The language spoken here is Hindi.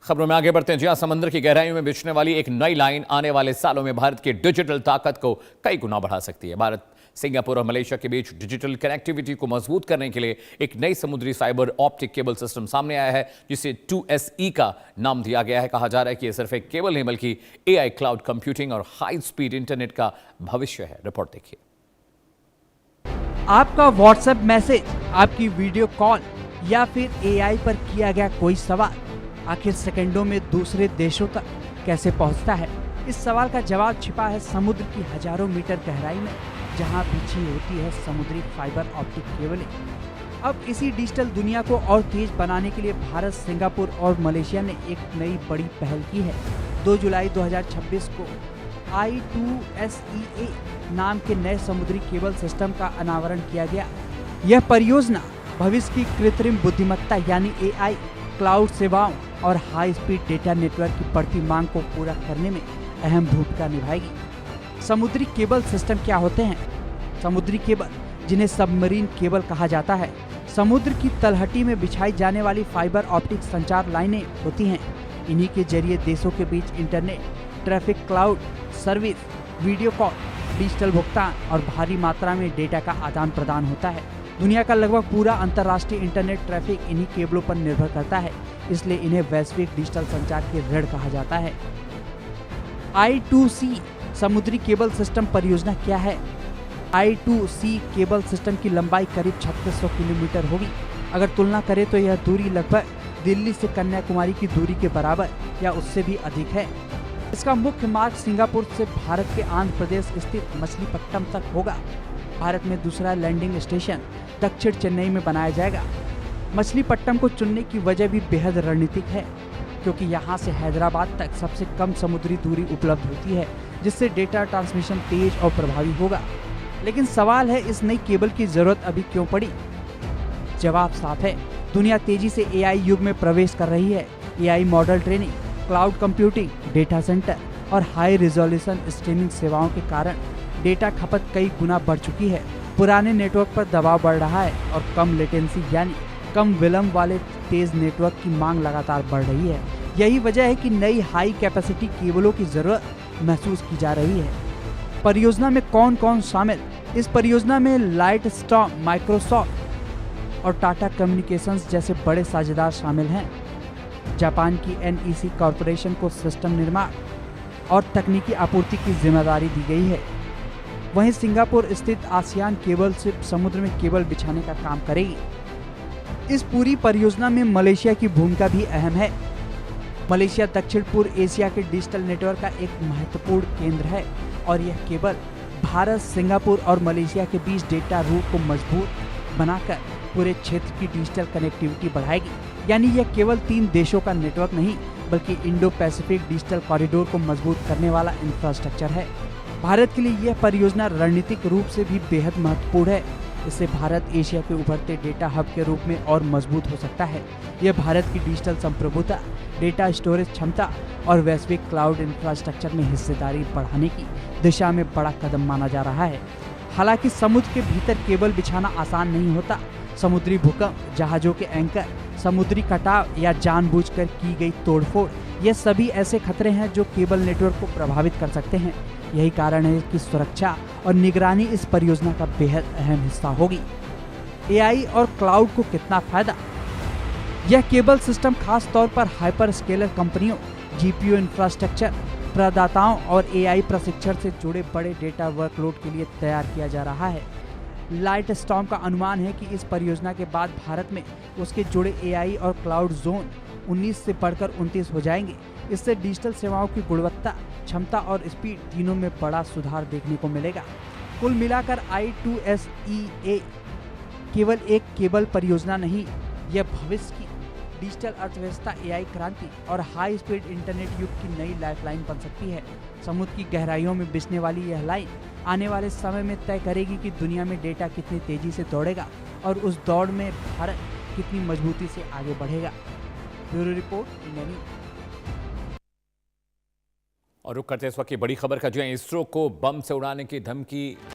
खबरों में आगे बढ़ते हैं। जी हां, समुद्र की गहराइयों में बिछने वाली एक नई लाइन आने वाले सालों में भारत की डिजिटल ताकत को कई गुना बढ़ा सकती है। भारत, सिंगापुर और मलेशिया के बीच डिजिटल कनेक्टिविटी को मजबूत करने के लिए एक नई समुद्री फाइबर ऑप्टिक केबल सिस्टम सामने आया है, जिसे 2SE का नाम दिया गया है। कहा जा रहा है कि यह सिर्फ एक केबल नहीं बल्कि AI, क्लाउड कंप्यूटिंग और हाई स्पीड इंटरनेट का भविष्य है। रिपोर्ट देखिए। आपका व्हाट्सएप मैसेज, आपकी वीडियो कॉल या फिर AI पर किया गया कोई सवाल आखिर सेकंडों में दूसरे देशों तक कैसे पहुंचता है? इस सवाल का जवाब छिपा है समुद्र की हजारों मीटर गहराई में, जहां बिछी होती है समुद्री फाइबर ऑप्टिक केबलें। अब इसी डिजिटल दुनिया को और तेज बनाने के लिए भारत, सिंगापुर और मलेशिया ने एक नई बड़ी पहल की है। 2 जुलाई 2026 को I2SEA नाम के नए समुद्री केबल सिस्टम का अनावरण किया गया। यह परियोजना भविष्य की कृत्रिम बुद्धिमत्ता यानी AI, क्लाउड सेवाओं और हाई स्पीड डेटा नेटवर्क की बढ़ती मांग को पूरा करने में अहम भूमिका निभाएगी। समुद्री केबल सिस्टम क्या होते हैं? समुद्री केबल, जिन्हें सबमरीन केबल कहा जाता है, समुद्र की तलहटी में बिछाई जाने वाली फाइबर ऑप्टिक संचार लाइनें होती हैं। इन्हीं के जरिए देशों के बीच internet, traffic, cloud service, video call, digital भुगतान और भारी मात्रा में डेटा का आदान प्रदान होता है। दुनिया का लगभग पूरा अंतर्राष्ट्रीय इंटरनेट ट्रैफिक इन्हीं केबलों पर निर्भर करता है, इसलिए इन्हें वैश्विक डिजिटल संचार की रीढ़ कहा जाता है। I2C समुद्री केबल सिस्टम परियोजना क्या है? I2C केबल सिस्टम की लंबाई करीब 3600 किलोमीटर होगी। अगर तुलना करें तो यह दूरी लगभग दिल्ली से कन्याकुमारी की दूरी के बराबर या उससे भी अधिक है। इसका मुख्य मार्ग सिंगापुर से भारत के आंध्र प्रदेश स्थित मछलीपट्टनम तक होगा। भारत में दूसरा लैंडिंग स्टेशन दक्षिण चेन्नई में बनाया जाएगा। मछलीपट्टनम को चुनने की वजह भी बेहद रणनीतिक है, क्योंकि यहाँ से हैदराबाद तक सबसे कम समुद्री दूरी उपलब्ध होती है, जिससे डेटा ट्रांसमिशन तेज और प्रभावी होगा। लेकिन सवाल है, इस नई केबल की जरूरत अभी क्यों पड़ी? जवाब साफ है, दुनिया तेजी से AI युग में प्रवेश कर रही है। AI model training, cloud computing, data centre और हाई रिजोल्यूशन स्ट्रीमिंग सेवाओं के कारण डेटा खपत कई गुना बढ़ चुकी है। पुराने नेटवर्क पर दबाव बढ़ रहा है और कम लेटेंसी यानी कम विलंब वाले तेज नेटवर्क की मांग लगातार बढ़ रही है। यही वजह है कि नई हाई कैपेसिटी केबलों की जरूरत महसूस की जा रही है। परियोजना में कौन कौन शामिल? इस परियोजना में लाइटस्टॉर्म, माइक्रोसॉफ्ट और टाटा कम्युनिकेशंस जैसे बड़े साझेदार शामिल हैं। जापान की NEC कॉरपोरेशन को सिस्टम निर्माण और तकनीकी आपूर्ति की जिम्मेदारी दी गई है। वहीं सिंगापुर स्थित आसियान केबल शिप समुद्र में केबल बिछाने का काम करेगी। इस पूरी परियोजना में मलेशिया की भूमिका भी अहम है। मलेशिया दक्षिण पूर्व एशिया के डिजिटल नेटवर्क का एक महत्वपूर्ण केंद्र है और यह केबल भारत, सिंगापुर और मलेशिया के बीच डेटा रूट को मजबूत बनाकर पूरे क्षेत्र की डिजिटल कनेक्टिविटी बढ़ाएगी। यानी यह केवल 3 देशों का नेटवर्क नहीं, बल्कि इंडो पैसिफिक डिजिटल कॉरिडोर को मजबूत करने वाला इंफ्रास्ट्रक्चर है। भारत के लिए यह परियोजना रणनीतिक रूप से भी बेहद महत्वपूर्ण है। इससे भारत एशिया के उभरते डेटा हब के रूप में और मजबूत हो सकता है। यह भारत की डिजिटल संप्रभुता, डेटा स्टोरेज क्षमता और वैश्विक क्लाउड इंफ्रास्ट्रक्चर में हिस्सेदारी बढ़ाने की दिशा में बड़ा कदम माना जा रहा है। हालांकि समुद्र के भीतर केबल बिछाना आसान नहीं होता। समुद्री भूकंप, जहाजों के एंकर, समुद्री कटाव या जानबूझकर की गई तोड़फोड़, ये सभी ऐसे खतरे हैं जो केबल नेटवर्क को प्रभावित कर सकते हैं। यही कारण है कि सुरक्षा और निगरानी इस परियोजना का बेहद अहम हिस्सा होगी। AI और क्लाउड को कितना फायदा? यह केबल सिस्टम खास तौर पर हाइपर स्केलर कंपनियों, GPU इंफ्रास्ट्रक्चर प्रदाताओं और AI प्रशिक्षण से जुड़े बड़े डेटा वर्कलोड के लिए तैयार किया जा रहा है। लाइटस्टॉर्म का अनुमान है कि इस परियोजना के बाद भारत में उसके जुड़े AI और क्लाउड जोन 19 से बढ़कर 29 हो जाएंगे। इससे डिजिटल सेवाओं की गुणवत्ता, क्षमता और स्पीड तीनों में बड़ा सुधार देखने को मिलेगा। कुल मिलाकर I2SEA केवल एक केबल परियोजना नहीं, यह भविष्य की डिजिटल अर्थव्यवस्था, AI क्रांति और हाई स्पीड इंटरनेट युग की नई लाइफलाइन बन सकती है। समुद्र की गहराइयों में बिछने वाली यह लाइन आने वाले समय में तय करेगी कि दुनिया में डेटा कितनी तेजी से दौड़ेगा और उस दौड़ में भारत कितनी मजबूती से आगे बढ़ेगा। Bureau report, India news. और रुक करते इस वक्त की बड़ी खबर का, जो है इसरो को बम से उड़ाने की धमकी